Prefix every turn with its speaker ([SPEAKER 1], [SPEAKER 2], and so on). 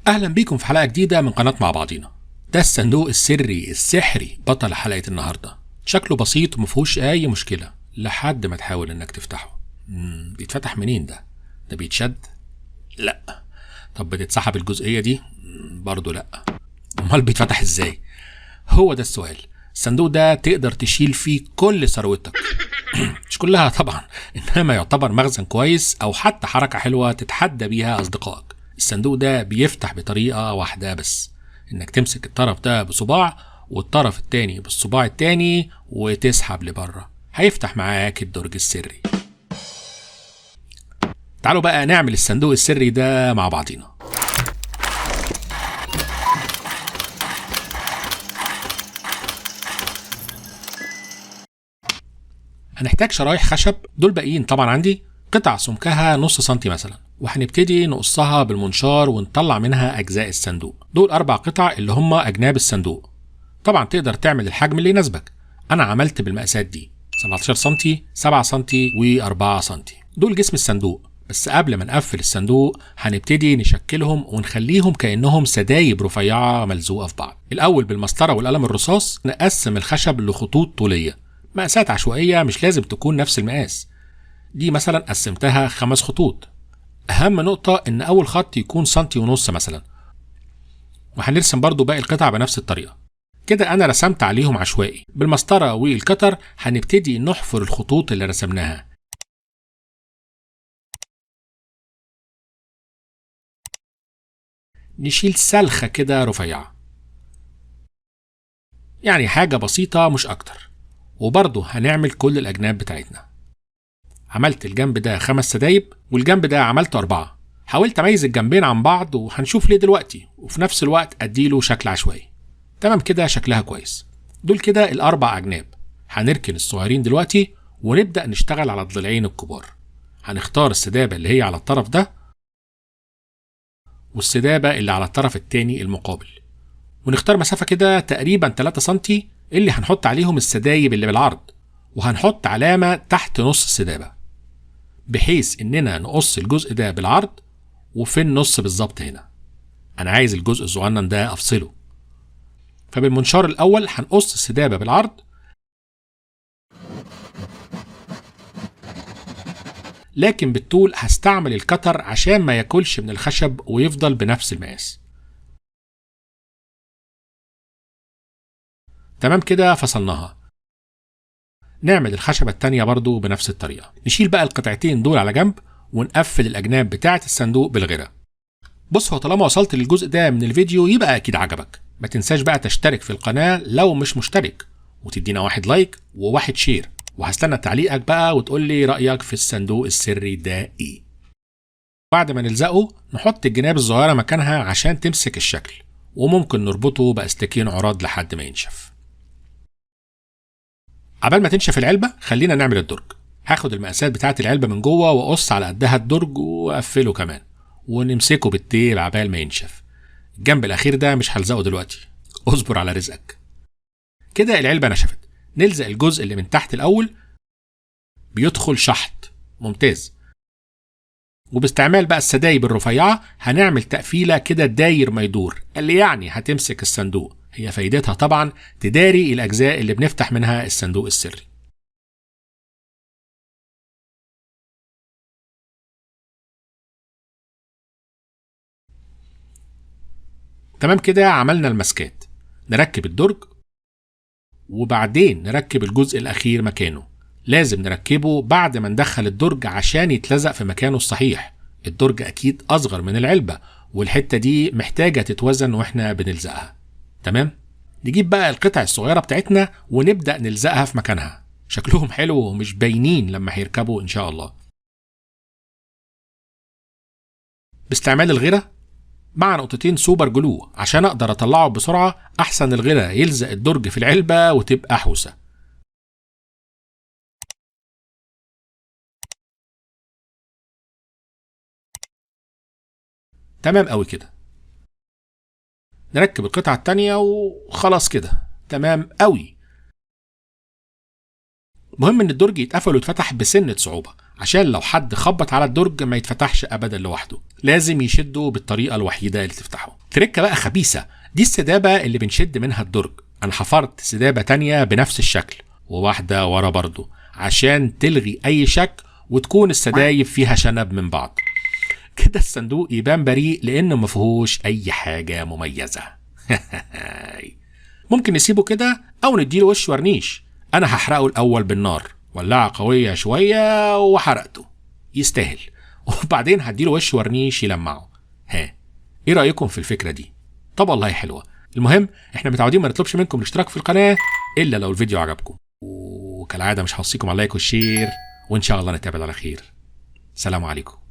[SPEAKER 1] اهلا بيكم في حلقه جديده من قناه مع بعضينا. ده الصندوق السري السحري بطل حلقه النهارده. شكله بسيط ومفيهوش اي مشكله لحد ما تحاول انك تفتحه. بيتفتح منين ده بيتشد؟ لا. طب بتتسحب الجزئيه دي؟ برضه لا. امال بيتفتح ازاي؟ هو ده السؤال. الصندوق ده تقدر تشيل فيه كل ثروتك مش كلها طبعا، انما يعتبر مخزن كويس او حتى حركه حلوه تتحدى بيها اصدقائك. الصندوق ده بيفتح بطريقه واحده بس، انك تمسك الطرف ده بصباع والطرف التاني بالصباع التاني وتسحب لبره، هيفتح معاك الدرج السري. تعالوا بقى نعمل الصندوق السري ده مع بعضينا. هنحتاج شرايح خشب، دول باقيين طبعا عندي، قطع سمكها نص سنتي مثلا، وهنبتدي نقصها بالمنشار ونطلع منها اجزاء الصندوق. دول 4 قطع اللي هم اجناب الصندوق. طبعا تقدر تعمل الحجم اللي يناسبك، انا عملت بالمقاسات دي 17 سنتي 7 سنتي و4 سنتي. دول جسم الصندوق، بس قبل ما نقفل الصندوق هنبتدي نشكلهم ونخليهم كأنهم سدايب رفيعة ملزوقة في بعض. الأول بالمسطرة والقلم الرصاص نقسم الخشب لخطوط طولية، مقاسات عشوائية مش لازم تكون نفس المقاس. دي مثلا قسمتها 5 خطوط. أهم نقطة إن أول خط يكون 1.5 سنتي مثلا، وهنرسم برضو باقي القطع بنفس الطريقة. كده أنا رسمت عليهم عشوائي. بالمسطرة والكتر هنبتدي نحفر الخطوط اللي رسمناها. نشيل سلخة كده رفيعة، يعني حاجة بسيطة مش أكتر. وبرضه هنعمل كل الأجناب بتاعتنا. عملت الجنب ده 5 سدايب والجنب ده عملته 4. حاولت أميز الجنبين عن بعض وهنشوف ليه دلوقتي، وفي نفس الوقت أديله شكل عشوائي. تمام كده، شكلها كويس. دول كده ال4 أجناب. هنركن الصغيرين دلوقتي ونبدأ نشتغل على الضلعين الكبار. هنختار السدابة اللي هي على الطرف ده والسدابة اللي على الطرف التاني المقابل، ونختار مسافة كده تقريبا 3 سنتي اللي هنحط عليهم السدايب اللي بالعرض، وهنحط علامة تحت نص السدابة بحيث اننا نقص الجزء ده بالعرض وفي النص بالظبط. هنا انا عايز الجزء الصغنن ده افصله، فبالمنشار الاول هنقص السدابة بالعرض، لكن بالطول هستعمل الكتر عشان ما ياكلش من الخشب ويفضل بنفس المقاس. تمام كده، فصلناها. نعمل الخشبة التانية برضو بنفس الطريقة. نشيل بقى القطعتين دول على جنب ونقفل الأجناب بتاعة الصندوق بالغيرة. بص، هو طالما وصلت للجزء ده من الفيديو يبقى أكيد عجبك. ما تنساش بقى تشترك في القناة لو مش مشترك، وتدينا 1 لايك و1 شير، وهستنى تعليقك بقى وتقول لي رأيك في الصندوق السري ده ايه. بعد ما نلزقه نحط الجناب الصغيرة مكانها عشان تمسك الشكل، وممكن نربطه بأستكين عراض لحد ما ينشف. عبال ما تنشف العلبة خلينا نعمل الدرج. هاخد المقاسات بتاعت العلبة من جوه واقص على قدها الدرج واقفله كمان، ونمسكه بالتيل عبال ما ينشف. الجنب الاخير ده مش هلزقه دلوقتي، اصبر على رزقك. كده العلبة نشفت. نلزق الجزء اللي من تحت الاول، بيدخل شحط ممتاز. وباستعمال بقى السدايب الرفيعة هنعمل تقفيلة كده داير ما يدور، اللي يعني هتمسك الصندوق. هي فايدتها طبعا تداري الأجزاء اللي بنفتح منها الصندوق السري. تمام كده، عملنا المسكات. نركب الدرج وبعدين نركب الجزء الأخير مكانه. لازم نركبه بعد ما ندخل الدرج عشان يتلزق في مكانه الصحيح. الدرج أكيد أصغر من العلبة، والحتة دي محتاجة تتوزن واحنا بنلزقها. تمام؟ نجيب بقى القطع الصغيرة بتاعتنا ونبدأ نلزقها في مكانها. شكلهم حلو ومش باينين لما هيركبوا إن شاء الله. باستعمال الغيرة مع نقطتين سوبر جلو عشان أقدر أطلعه بسرعة. أحسن الغيرة يلزق الدرج في العلبة وتبقى حوسة. تمام قوي كده. نركب القطعة التانية وخلاص كده تمام قوي. مهم ان الدرج يتقفل ويتفتح بسنة صعوبة عشان لو حد خبط على الدرج ما يتفتحش ابدا لوحده، لازم يشده بالطريقه الوحيده اللي تفتحه. تركه بقى خبيثه، دي السدابه اللي بنشد منها الدرج. انا حفرت سدابه تانية بنفس الشكل وواحده ورا برضه عشان تلغي اي شك وتكون السدايب فيها شنب من بعض. كده الصندوق يبان بريء لانه ما فيهوش اي حاجه مميزه. ممكن نسيبه كده او نديله وش ورنيش. انا هحرقه الاول بالنار، ولعه قويه شويه وحرقته، يستاهل. وبعدين هديله وش ورنيش يلمعه. ها، ايه رايكم في الفكره دي؟ طب والله حلوه. المهم احنا متعودين ما نطلبش منكم الاشتراك في القناه الا لو الفيديو عجبكم، وكالعاده مش هوصيكم على اللايك والشير، وان شاء الله نتقابل على خير. سلام عليكم.